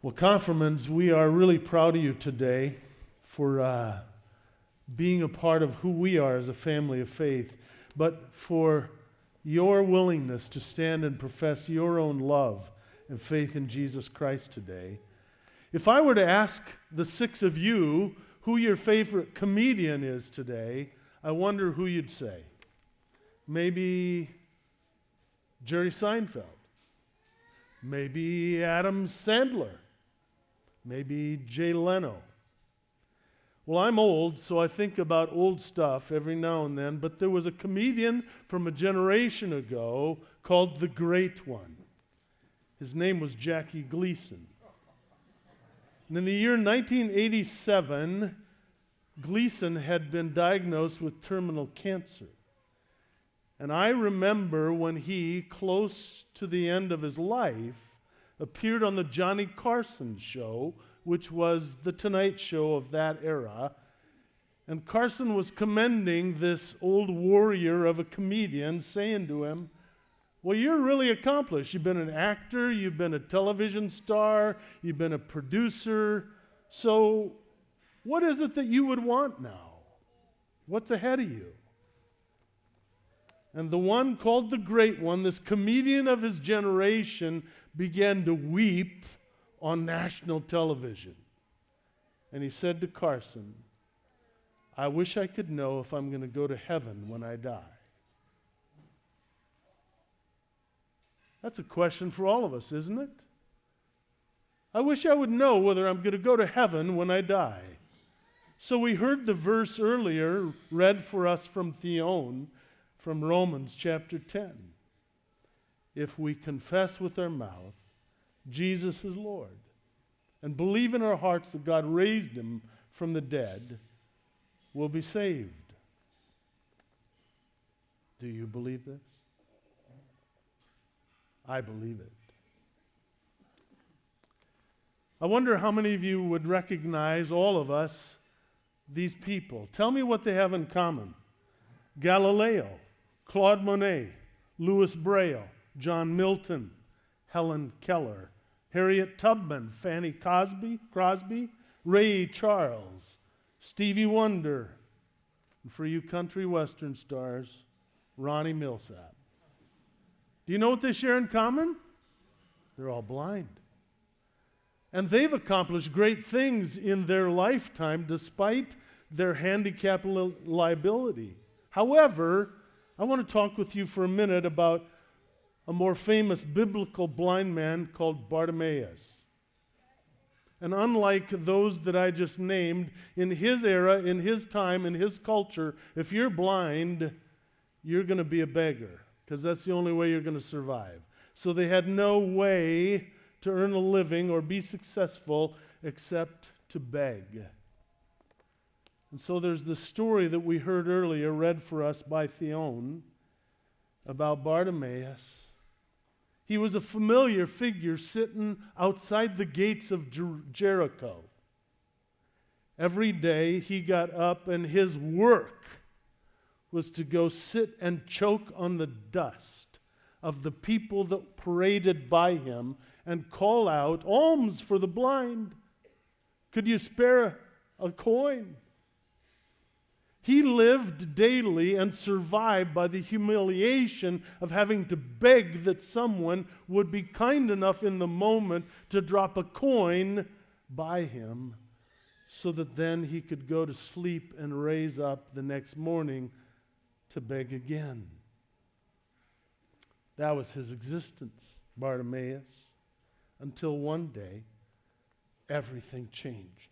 Well, confirmants, we are really proud of you today for being a part of who we are as a family of faith, but for your willingness to stand and profess your own love and faith in Jesus Christ today. If I were to ask the six of you who your favorite comedian is today, I wonder who you'd say. Maybe Jerry Seinfeld. Maybe Adam Sandler. Maybe Jay Leno. Well, I'm old, so I think about old stuff every now and then, but there was a comedian from a generation ago called the Great One. His name was Jackie Gleason. And in the year 1987, Gleason had been diagnosed with terminal cancer. And I remember when he, close to the end of his life, appeared on the Johnny Carson show, which was the Tonight Show of that era. And Carson was commending this old warrior of a comedian, saying to him, well, you're really accomplished. You've been an actor, you've been a television star, you've been a producer. So what is it that you would want now? What's ahead of you? And the one called the Great One, this comedian of his generation, began to weep on national television. And he said to Carson, I wish I could know if I'm going to go to heaven when I die. That's a question for all of us, isn't it? I wish I would know whether I'm going to go to heaven when I die. So we heard the verse earlier read for us from Theon, from Romans chapter 10. If we confess with our mouth Jesus is Lord and believe in our hearts that God raised him from the dead, we'll be saved. Do you believe this? I believe it. I wonder how many of you would recognize, all of us, these people. Tell me what they have in common. Galileo, Claude Monet, Louis Braille, John Milton, Helen Keller, Harriet Tubman, Fanny Crosby, Ray Charles, Stevie Wonder, and for you country western stars, Ronnie Millsap. Do you know what they share in common? They're all blind. And they've accomplished great things in their lifetime despite their handicap liability. However, I want to talk with you for a minute about a more famous biblical blind man called Bartimaeus. And unlike those that I just named, in his era, in his time, in his culture, if you're blind, you're going to be a beggar, because that's the only way you're going to survive. So they had no way to earn a living or be successful except to beg. And so there's the story that we heard earlier, read for us by Theon, about Bartimaeus. He was a familiar figure sitting outside the gates of Jericho. Every day he got up and his work was to go sit and choke on the dust of the people that paraded by him and call out, alms for the blind. Could you spare a coin? He lived daily and survived by the humiliation of having to beg that someone would be kind enough in the moment to drop a coin by him so that then he could go to sleep and raise up the next morning to beg again. That was his existence, Bartimaeus, until one day everything changed.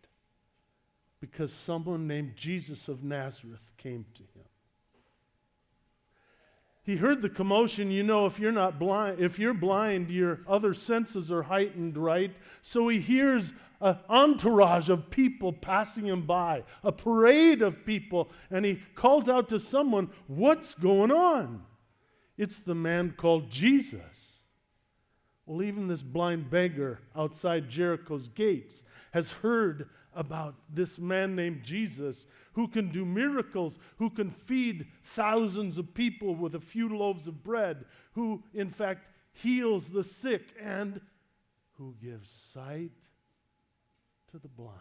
Because someone named Jesus of Nazareth came to him. He heard the commotion. You know, if you're blind, your other senses are heightened, right? So he hears an entourage of people passing him by, a parade of people, and he calls out to someone, what's going on? It's the man called Jesus. Well, even this blind beggar outside Jericho's gates has heard about this man named Jesus who can do miracles, who can feed thousands of people with a few loaves of bread, who in fact heals the sick and who gives sight to the blind.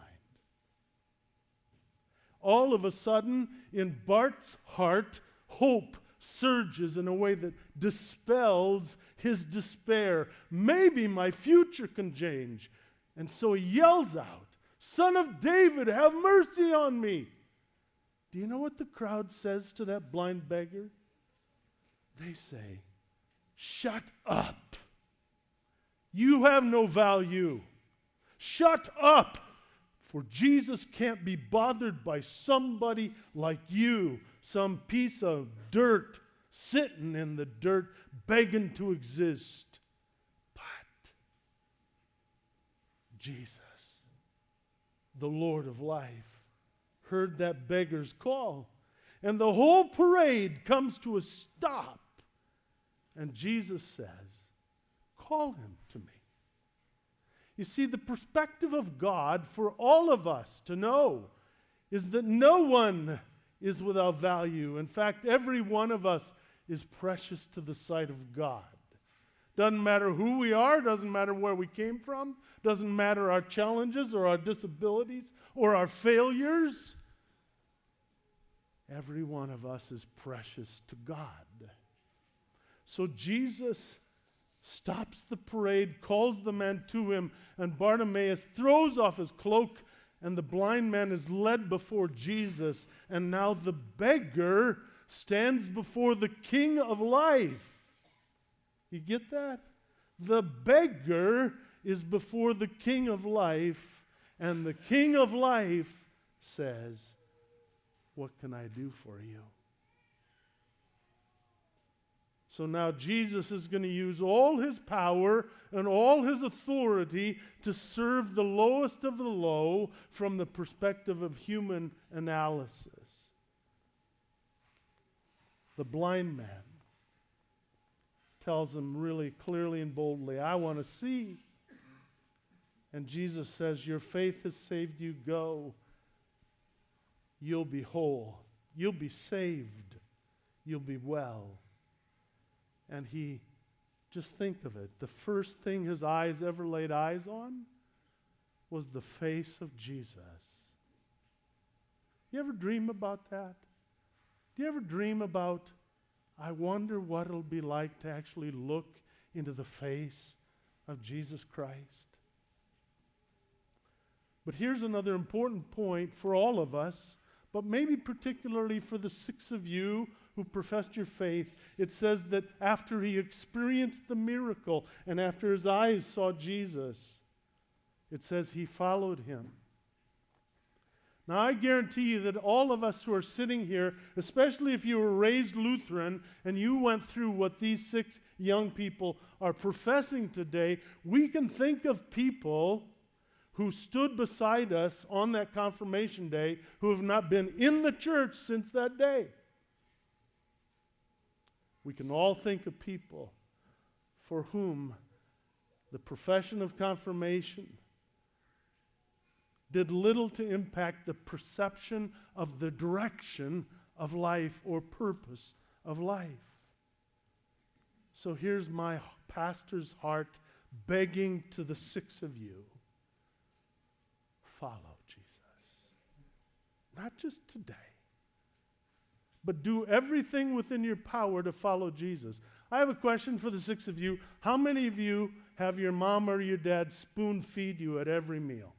All of a sudden, in Bart's heart, hope surges in a way that dispels his despair. Maybe my future can change. And so he yells out, "Son of David, have mercy on me." Do you know what the crowd says to that blind beggar? They say, "Shut up. You have no value. Shut up. For Jesus can't be bothered by somebody like you, some piece of dirt sitting in the dirt begging to exist." But Jesus, the Lord of life, heard that beggar's call, and the whole parade comes to a stop. And Jesus says, "Call him to me." You see, the perspective of God for all of us to know is that no one is without value. In fact, every one of us is precious to the sight of God. Doesn't matter who we are, doesn't matter where we came from, doesn't matter our challenges or our disabilities or our failures. Every one of us is precious to God. So Jesus stops the parade, calls the man to him, and Bartimaeus throws off his cloak, and the blind man is led before Jesus. And now the beggar stands before the King of life. You get that? The beggar is before the King of life, and the King of life says, "What can I do for you?" So now Jesus is going to use all his power and all his authority to serve the lowest of the low from the perspective of human analysis. The blind man tells him really clearly and boldly, "I want to see." And Jesus says, "Your faith has saved you. Go. You'll be whole. You'll be saved. You'll be well." And he, just think of it, the first thing his eyes ever laid eyes on was the face of Jesus. You ever dream about that? Do you ever dream about, I wonder what it'll be like to actually look into the face of Jesus Christ? But here's another important point for all of us, but maybe particularly for the 6 of you who professed your faith. It says that after he experienced the miracle and after his eyes saw Jesus, it says he followed him. Now, I guarantee you that all of us who are sitting here, especially if you were raised Lutheran and you went through what these 6 young people are professing today, we can think of people who stood beside us on that confirmation day who have not been in the church since that day. We can all think of people for whom the profession of confirmation did little to impact the perception of the direction of life or purpose of life. So here's my pastor's heart begging to the 6 of you. Follow Jesus. Not just today, but do everything within your power to follow Jesus. I have a question for the 6 of you. How many of you have your mom or your dad spoon feed you at every meal?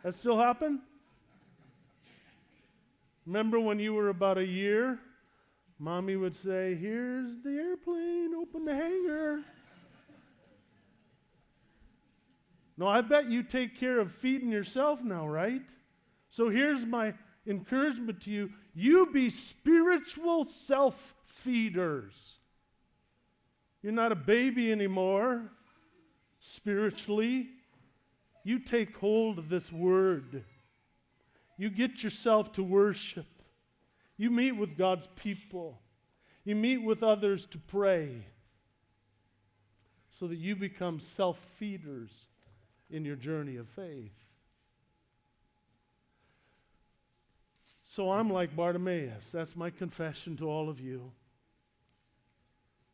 That still happen? Remember when you were about a year, mommy would say, "Here's the airplane, open the hangar." No, I bet you take care of feeding yourself now, right? So here's my encouragement to you. You be spiritual self-feeders. You're not a baby anymore, spiritually. You take hold of this word. You get yourself to worship. You meet with God's people. You meet with others to pray so that you become self-feeders in your journey of faith. So I'm like Bartimaeus. That's my confession to all of you.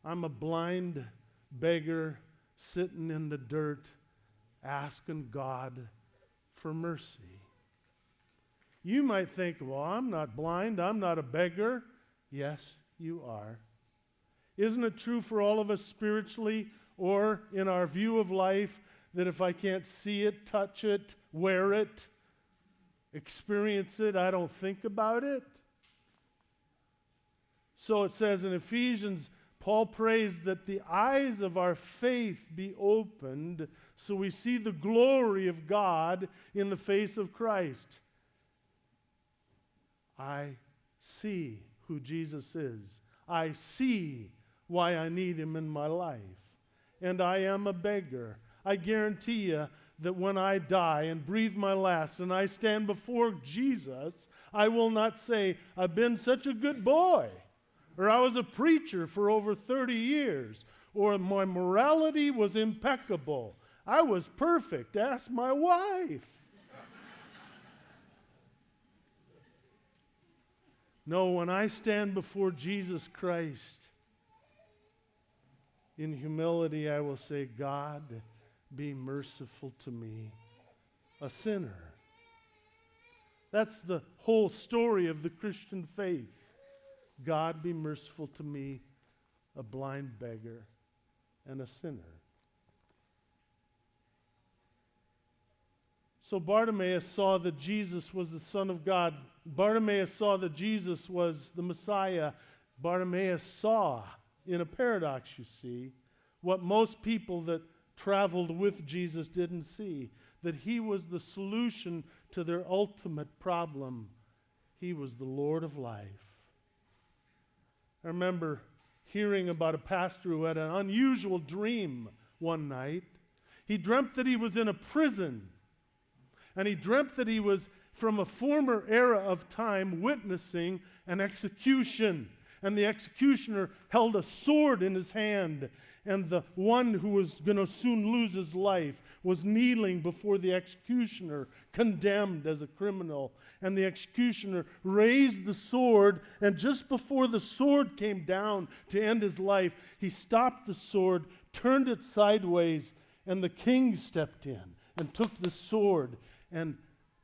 I'm a blind beggar sitting in the dirt asking God for mercy. You might think, well, I'm not blind, I'm not a beggar. Yes, you are. Isn't it true for all of us spiritually or in our view of life that if I can't see it, touch it, wear it, experience it, I don't think about it? So it says in Ephesians, Paul prays that the eyes of our faith be opened so we see the glory of God in the face of Christ. I see who Jesus is. I see why I need him in my life. And I am a beggar. I guarantee you that when I die and breathe my last and I stand before Jesus, I will not say, I've been such a good boy, or I was a preacher for over 30 years, or my morality was impeccable. I was perfect. Ask my wife. No, when I stand before Jesus Christ, in humility I will say, God, be merciful to me, a sinner. That's the whole story of the Christian faith. God, be merciful to me, a blind beggar and a sinner. So Bartimaeus saw that Jesus was the Son of God. Bartimaeus saw that Jesus was the Messiah. Bartimaeus saw, in a paradox, you see, what most people that traveled with Jesus didn't see, that he was the solution to their ultimate problem. He was the Lord of life. I remember hearing about a pastor who had an unusual dream one night. He dreamt that he was in a prison. And he dreamt that he was from a former era of time witnessing an execution. And the executioner held a sword in his hand. And the one who was going to soon lose his life was kneeling before the executioner, condemned as a criminal. And the executioner raised the sword, and just before the sword came down to end his life, he stopped the sword, turned it sideways, and the king stepped in and took the sword and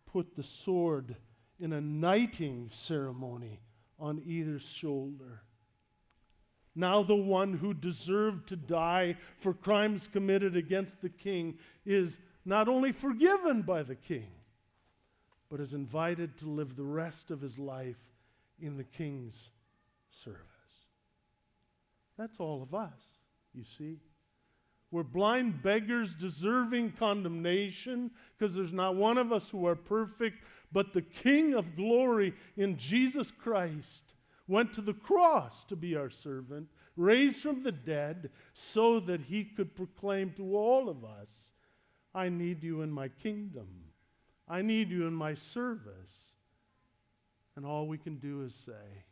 put the sword in a knighting ceremony on either shoulder. Now the one who deserved to die for crimes committed against the king is not only forgiven by the king, but is invited to live the rest of his life in the king's service. That's all of us, you see. We're blind beggars deserving condemnation because there's not one of us who are perfect, but the King of glory in Jesus Christ went to the cross to be our servant, raised from the dead so that he could proclaim to all of us, I need you in my kingdom. I need you in my service. And all we can do is say,